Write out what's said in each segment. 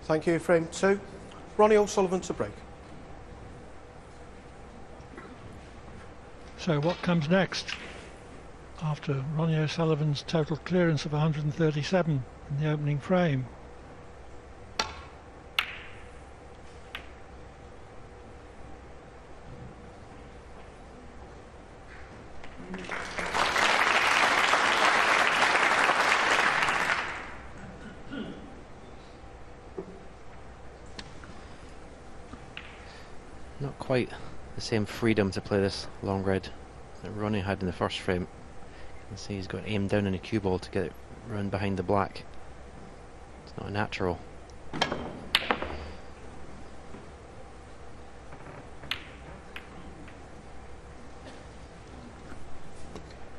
Thank you. Frame 2. Ronnie O'Sullivan to break. So what comes next after Ronnie O'Sullivan's total clearance of 137 in the opening frame? Not quite the same freedom to play this long red that Ronnie had in the first frame. You can see he's got aim down in a cue ball to get it round behind the black. It's not natural.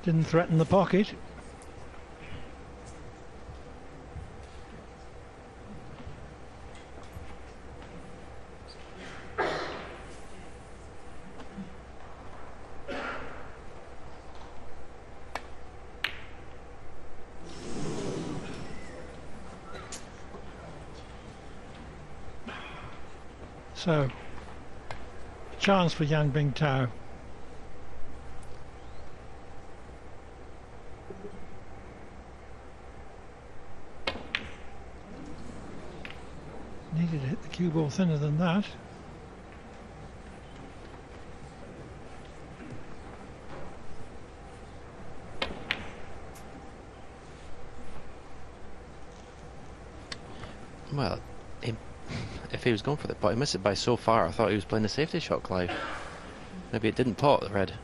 Didn't threaten the pocket. So, a chance for Yan Bingtao. Needed to hit the cue ball thinner than that. Well, if he was going for the pot, he missed it by so far. I thought he was playing a safety shot, Clive. Maybe it didn't pot the red.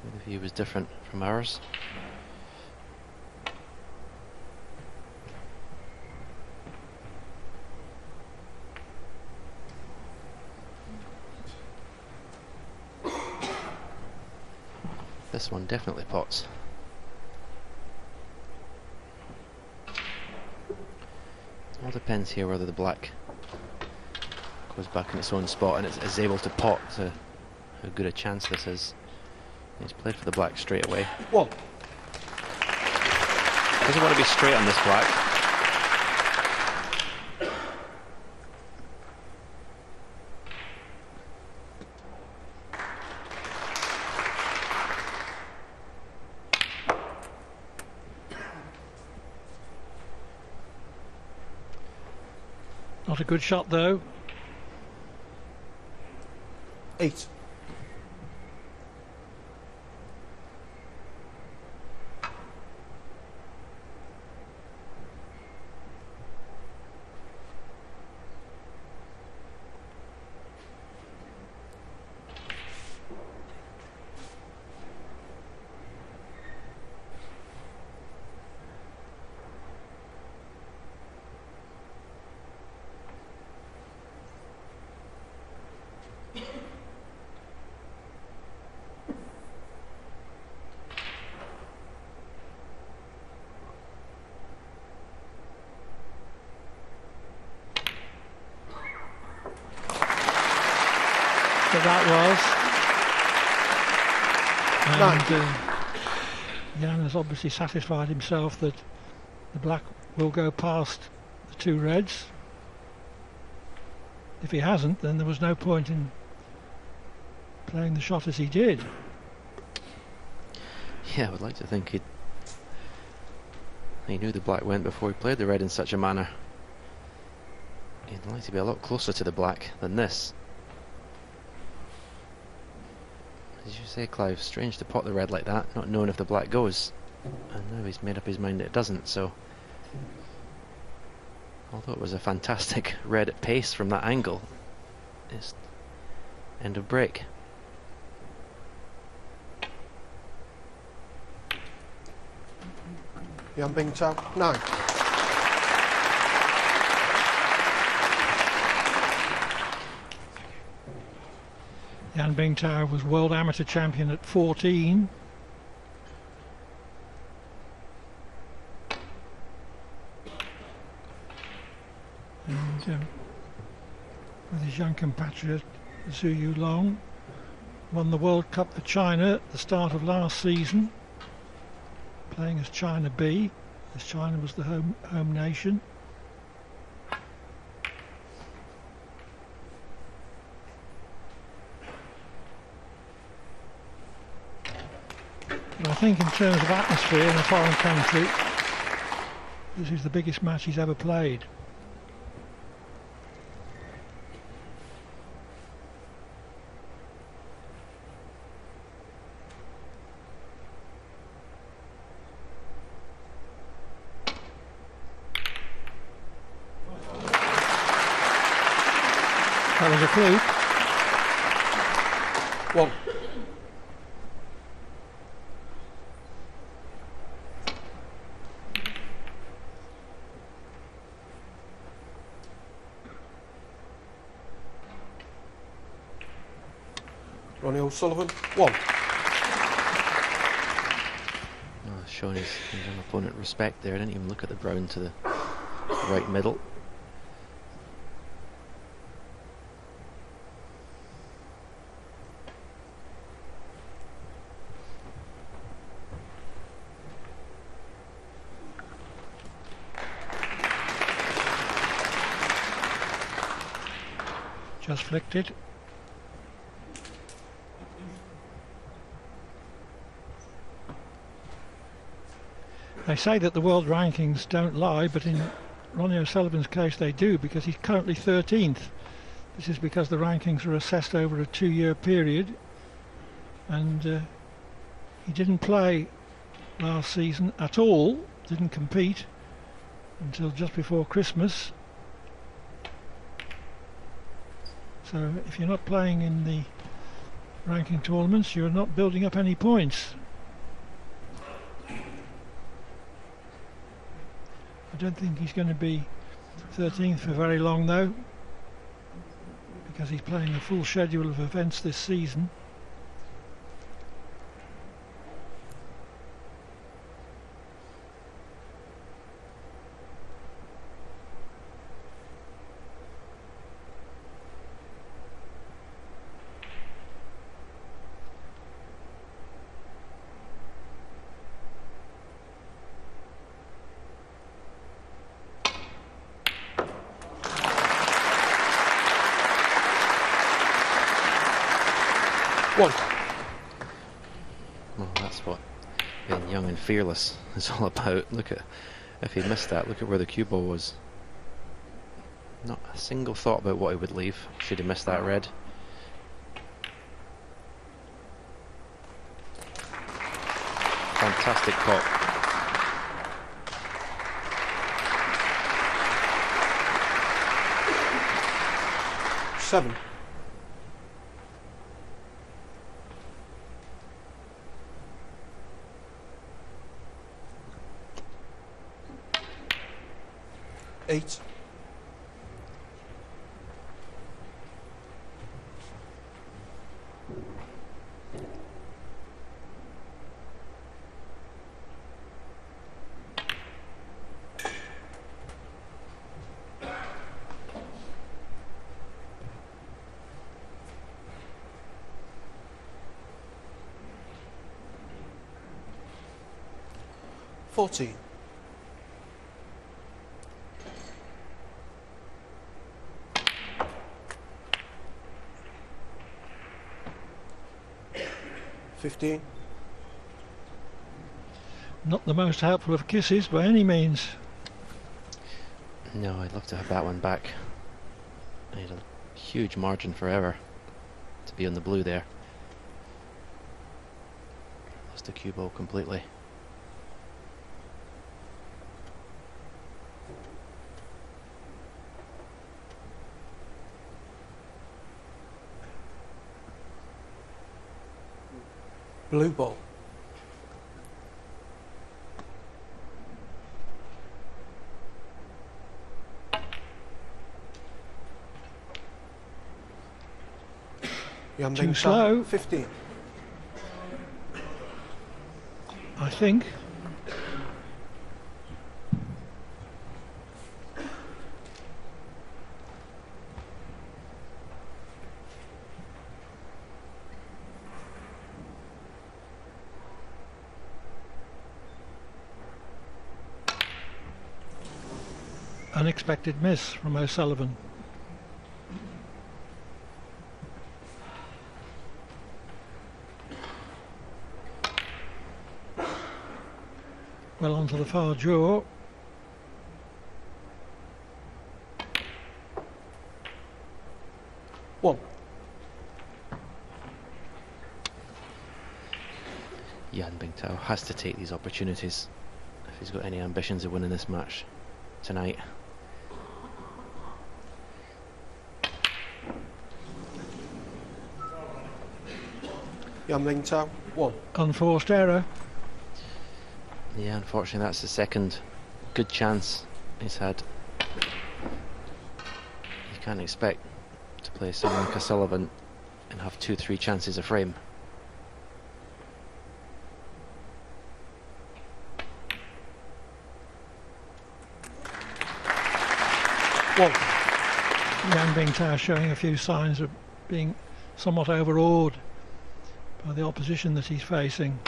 Maybe he was different from ours. This one definitely pots. All depends here whether the black goes back in its own spot and is able to pot, so how good a chance this is. He's played for the black straight away. One. Doesn't want to be straight on this black. Not a good shot though. 8. But that was, and Jan has obviously satisfied himself that the black will go past the two reds. If he hasn't, then there was no point in playing the shot as he did. Yeah, I would like to think he knew the black went before he played the red in such a manner. He'd like to be a lot closer to the black than this. As you say, Clive, strange to pot the red like that, not knowing if the black goes. And now he's made up his mind that it doesn't, so... Although it was a fantastic red at pace from that angle, it's end of break. Yan Bingtao, 9. Yan Bingtao was world amateur champion at 14. And with his young compatriot Zhu Yulong, won the World Cup for China at the start of last season, playing as China B, as China was the home nation. think in terms of atmosphere in a foreign country, this is the biggest match he's ever played. That was a fluke. 1. Ronnie O'Sullivan, 1. Showing his young opponent respect there. I didn't even look at the brown to the right middle. Just flicked it. They say that the world rankings don't lie, but in Ronnie O'Sullivan's case they do, because he's currently 13th. This is because the rankings are assessed over a 2-year period, and he didn't play last season at all, didn't compete until just before Christmas. So if you're not playing in the ranking tournaments, you're not building up any points. I don't think he's going to be 13th for very long though, because he's playing a full schedule of events this season. Well, that's what being young and fearless is all about. Look at, if he missed that, look at where the cue ball was. Not a single thought about what he would leave should he miss that red. Fantastic pop. Seven. Eight. $14. $15. Not the most helpful of kisses by any means. No, I'd love to have that one back. I had a huge margin forever to be on the blue there. Lost the cue ball completely. Blue ball. Too slow. 15. I think. Unexpected miss from O'Sullivan. well onto the far jaw. One. Yan Bingtao has to take these opportunities if he's got any ambitions of winning this match tonight. Yan Bingtao, 1. Unforced error. Yeah, unfortunately that's the second good chance he's had. You can't expect to play someone like O'Sullivan and have 2-3 chances a frame. One. Yan Bingtao showing a few signs of being somewhat overawed by the opposition that he's facing.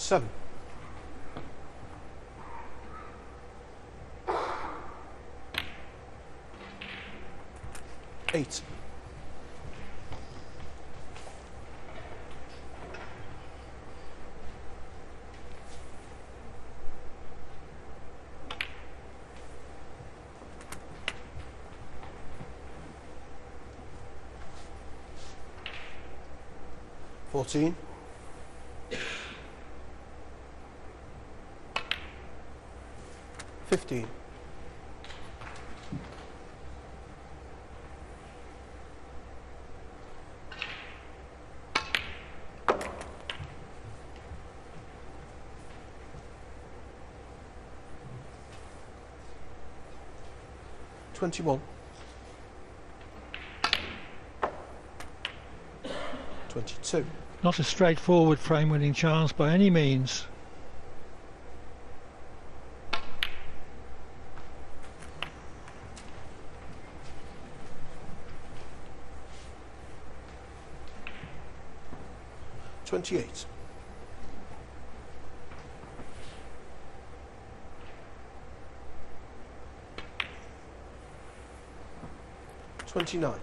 Seven. Eight. 14. 15. 21. 22. Not a straightforward frame winning chance by any means. $28. 29.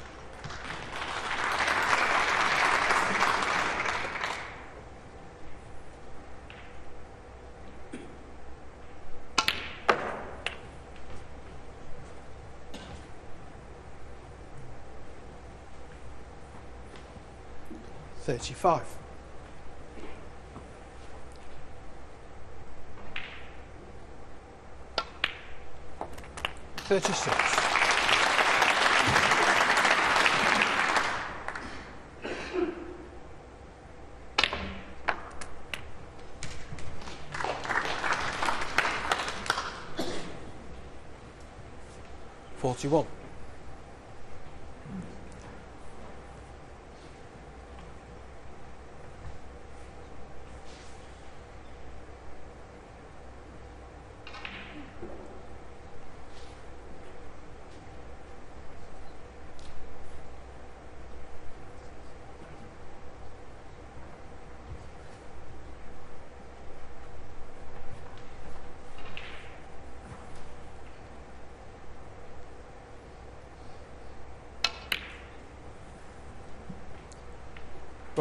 35. 36. 41.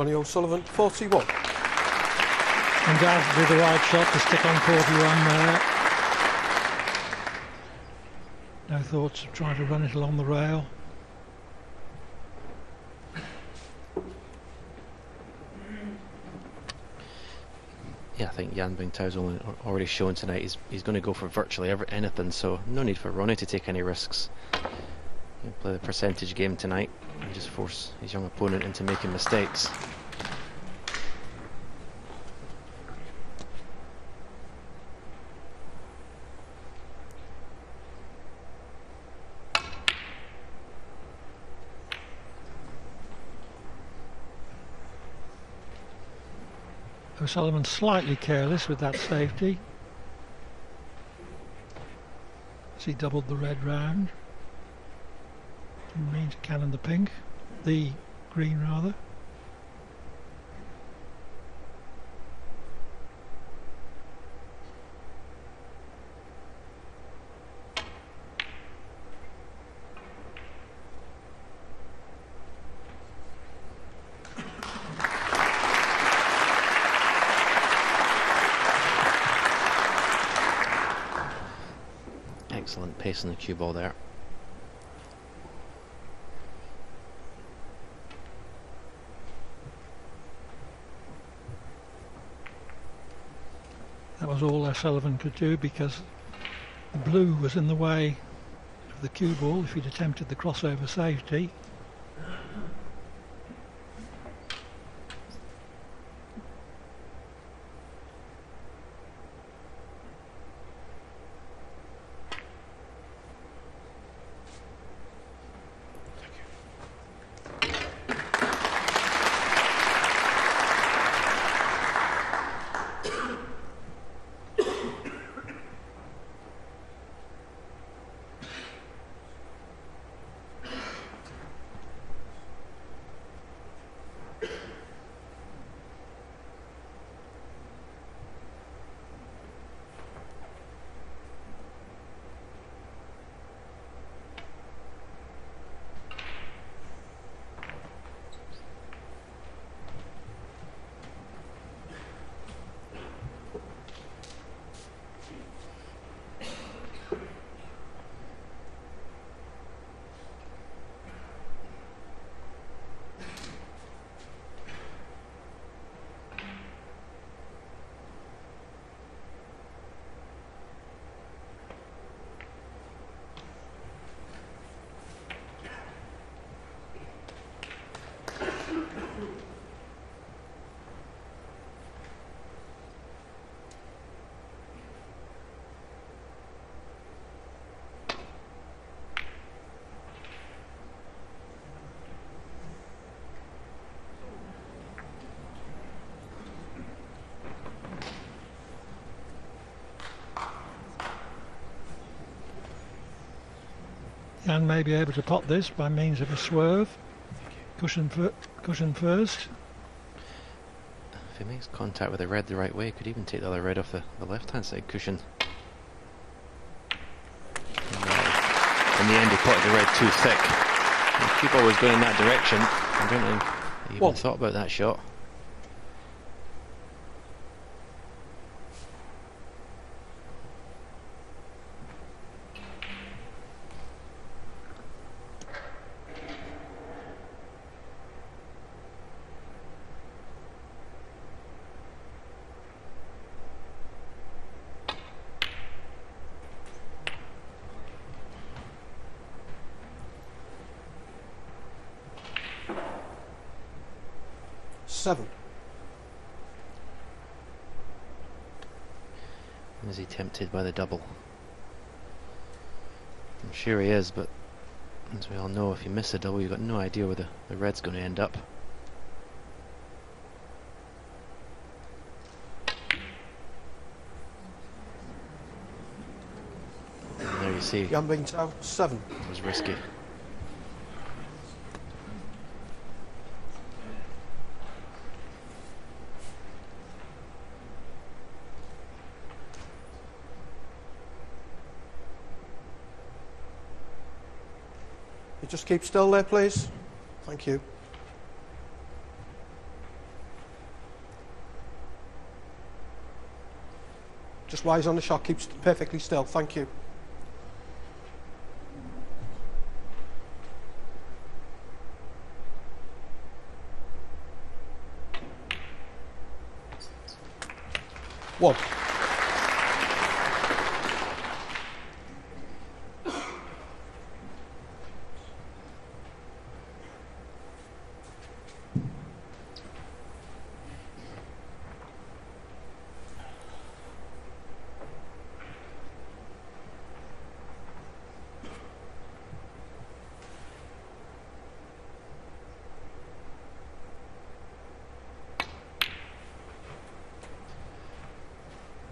'Ronnie O'Sullivan, 41. Undoubtedly the right shot to stick on 41 there. No thoughts of trying to run it along the rail. Yeah, I think Yan Bingtao's already shown tonight he's going to go for virtually anything, so no need for Ronnie to take any risks. He'll play the percentage game tonight and just force his young opponent into making mistakes. O'Sullivan slightly careless with that safety as he doubled the red round. Didn't mean to cannon the green rather. pace on the cue ball there. That was all O'Sullivan could do because the blue was in the way of the cue ball if he'd attempted the crossover safety. Jan may be able to pot this by means of a swerve. Cushion first. If he makes contact with the red the right way, he could even take the other red off the left hand side cushion. In the end he potted the red too thick. The cue ball was going in that direction. I don't think he even thought about that shot. Seven. Is he tempted by the double? I'm sure he is, but as we all know, if you miss a double, you've got no idea where the red's going to end up. And there you see, Jan Bingtow, 7. it was risky. You just keep still there, please. Thank you. Just wise on the shot, keep perfectly still. Thank you. One.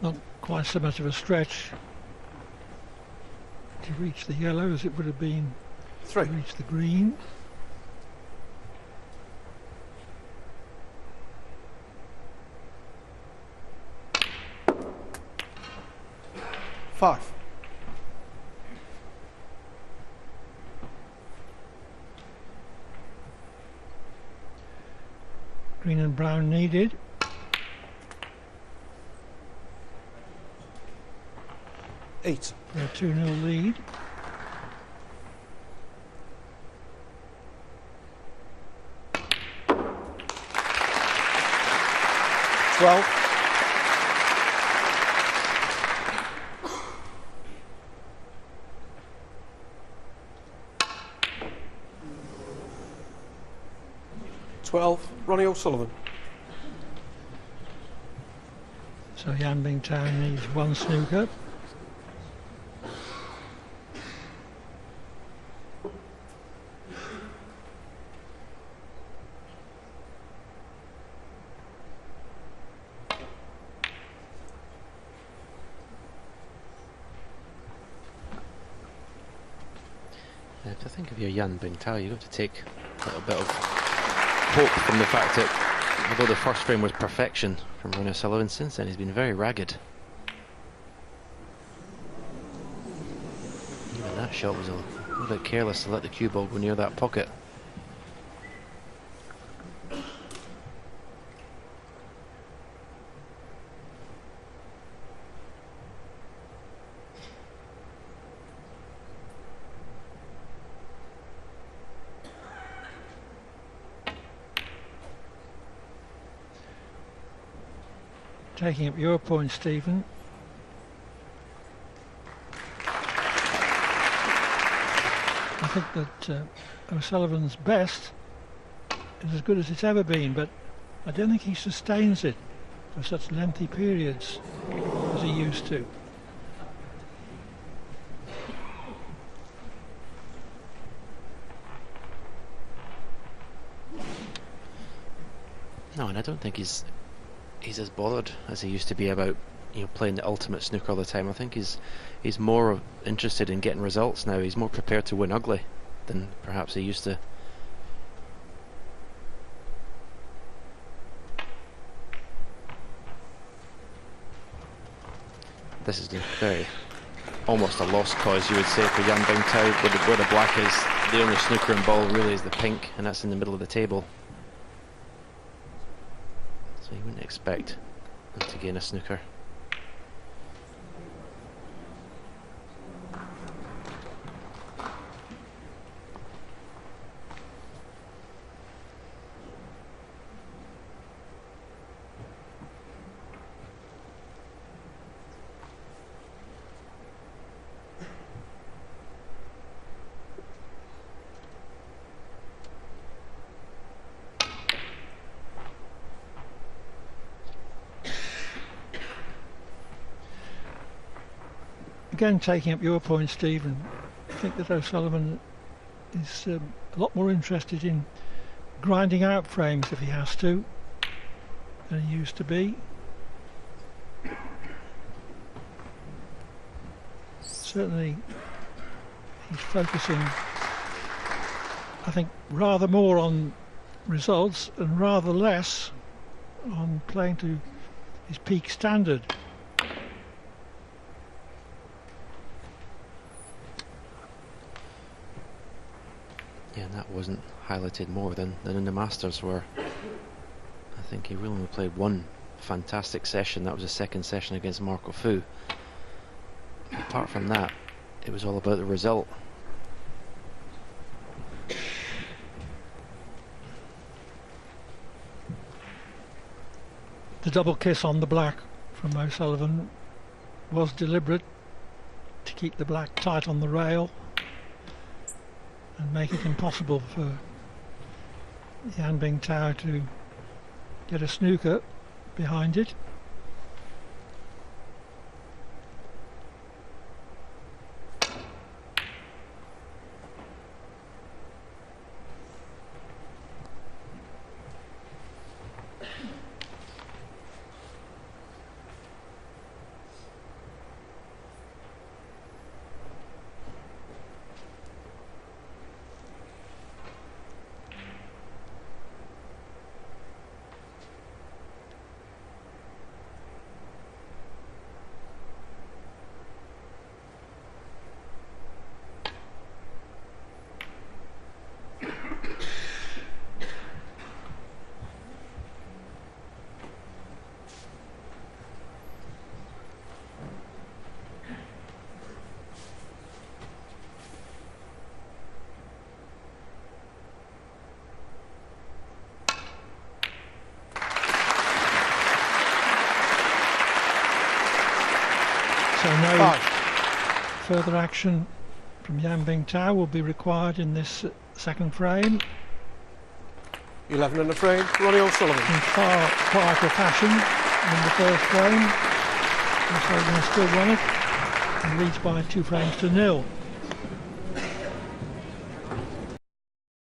Not quite so much of a stretch to reach the yellow as it would have been 3. to reach the green. Five. Green and brown needed. 8. For a 2-0 lead. 12. Ronnie O'Sullivan. So Yan Bingtao needs one snooker. If I think of your Yan Bingtao, you've got to take a little bit of hope from the fact that although the first frame was perfection from Ronnie O'Sullivan, since then he's been very ragged. Even that shot was a little bit careless to let the cue ball go near that pocket. Taking up your point, Stephen. I think that O'Sullivan's best is as good as it's ever been, but I don't think he sustains it for such lengthy periods as he used to. No, and I don't think he's as bothered as he used to be about, you know, playing the ultimate snooker all the time. I think he's more interested in getting results now. He's more prepared to win ugly than perhaps he used to. This is very almost a lost cause, you would say, for Yan Bingtao. Where the black is, the only snooker and ball really is the pink, and that's in the middle of the table. So you wouldn't expect him to gain a snooker. Again, taking up your point, Stephen, I think that O'Sullivan is a lot more interested in grinding out frames if he has to than he used to be. Certainly he's focusing, I think, rather more on results and rather less on playing to his peak standard. Yeah, and that wasn't highlighted more than in the Masters, where I think he really only played one fantastic session. That was a second session against Marco Fu. Apart from that, it was all about the result. The double kiss on the black from O'Sullivan was deliberate to keep the black tight on the rail and make it impossible for Yan Bingtao to get a snooker behind it. no 5. further action from Yan Bingtao will be required in this second frame. 11 in the frame, Ronnie O'Sullivan. In far quieter fashion in the first frame. O'Sullivan has still won it and leads by 2 frames to 0.